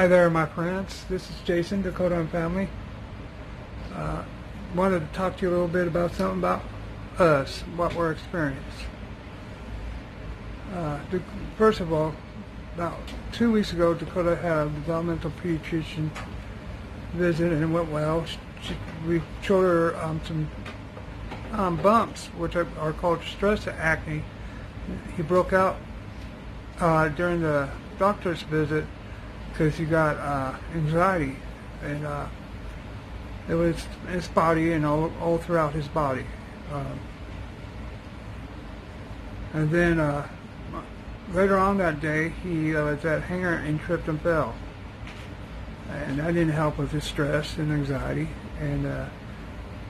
Hi there, my friends. This is Jason, Dakota and Family. Wanted to talk to you a little bit about something about us, what we're experiencing. First of all, about 2 weeks ago, Dakota had a developmental pediatrician visit and it went well. We showed her some bumps, which are called stress acne. He broke out during the doctor's visit because he got anxiety, and it was in his body and all throughout his body. And then later on that day, he was at hangar and tripped and fell. And that didn't help with his stress and anxiety and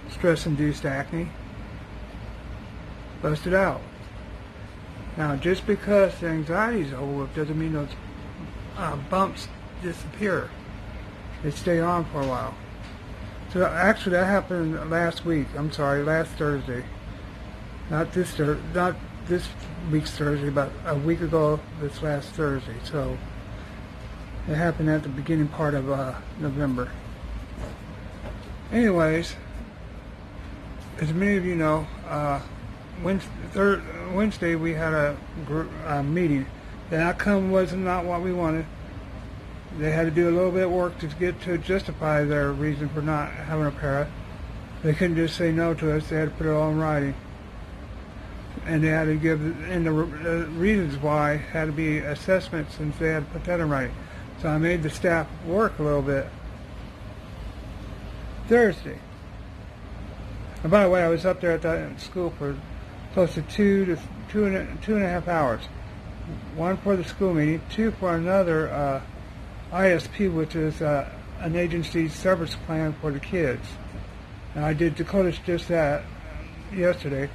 stress-induced acne. Busted out. Now, just because the anxiety is over doesn't mean those bumps disappear. They stay on for a while. So actually that happened last Thursday. Not this week's Thursday, but a week ago this last Thursday. So it happened at the beginning part of November. Anyways, as many of you know, Wednesday we had a meeting. The outcome was not what we wanted. They had to do a little bit of work to justify their reason for not having a para. They couldn't just say no to us. They had to put it all in writing. And they had to give, and the reasons why had to be assessments, and they had to put that in writing. So I made the staff work a little bit. Thursday. And by the way, I was up there at that school for close to two and a half hours. One for the school meeting, two for another ISP, which is an agency service plan for the kids. And I did Dakota's just that yesterday,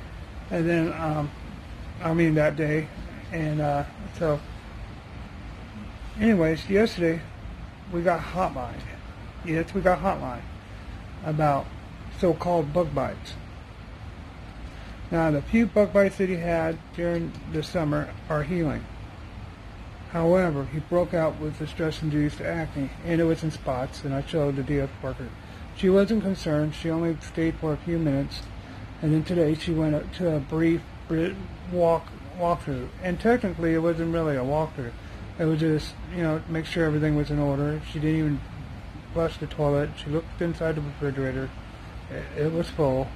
and then that day, and so anyways, yesterday we got hotline. Yes, we got hotline about so-called bug bites. Now, the few bug bites that he had during the summer are healing. However, he broke out with the stress-induced acne, and it was in spots, and I showed the DF worker. She wasn't concerned. She only stayed for a few minutes, and then today she went up to a brief walkthrough. And technically, it wasn't really a walkthrough. It was just, make sure everything was in order. She didn't even flush the toilet. She looked inside the refrigerator. It was full.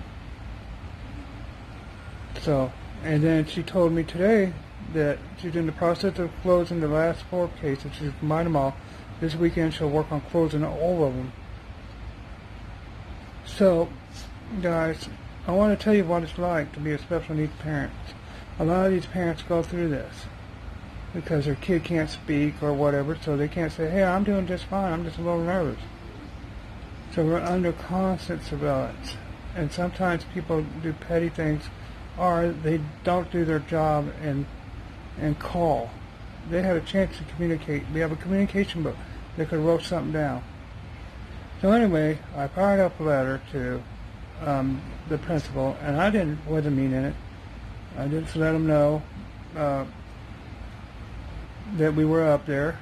So, and then she told me today that she's in the process of closing the last 4 cases. She's combined them all. This weekend she'll work on closing all of them. So, guys, I want to tell you what it's like to be a special needs parent. A lot of these parents go through this because their kid can't speak or whatever, so they can't say, hey, I'm doing just fine, I'm just a little nervous. So we're under constant surveillance. And sometimes people do petty things, or they don't do their job and call. They had a chance to communicate. We have a communication book. They could wrote something down. So anyway, I fired up a letter to the principal, and wasn't mean in it. I just let him know that we were up there,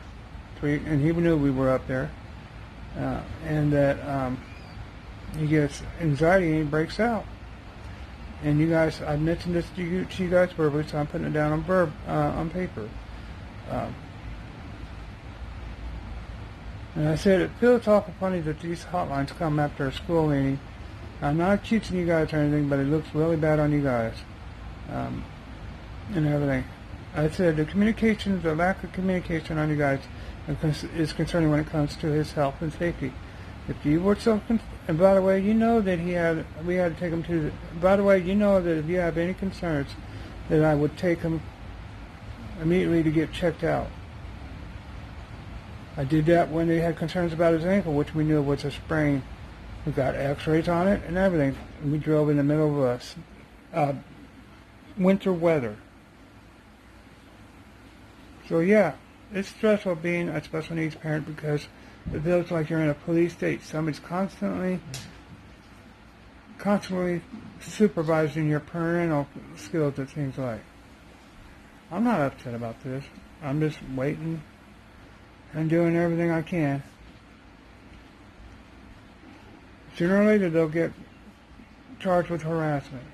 and he knew we were up there, and that he gets anxiety and he breaks out. And you guys, I mentioned this to you guys verbally, so I'm putting it down on paper. And I said, it feels awful funny that these hotlines come after a school meeting. I'm not accusing you guys or anything, but it looks really bad on you guys, and everything. I said, the lack of communication on you guys is concerning when it comes to his health and safety. If you were and by the way, you know that we had to take him to by the way, you know that if you have any concerns, that I would take him immediately to get checked out. I did that when they had concerns about his ankle, which we knew was a sprain. We got x-rays on it and everything. And we drove in the middle of winter weather. So yeah, it's stressful being a special needs parent because it feels like you're in a police state. Somebody's constantly supervising your parental skills, it seems like. I'm not upset about this. I'm just waiting and doing everything I can. Sooner or later, they'll get charged with harassment.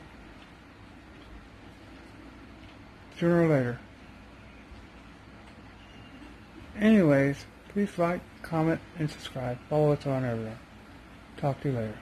Sooner or later. Anyways, please like, comment, and subscribe. Follow us on everything. Talk to you later.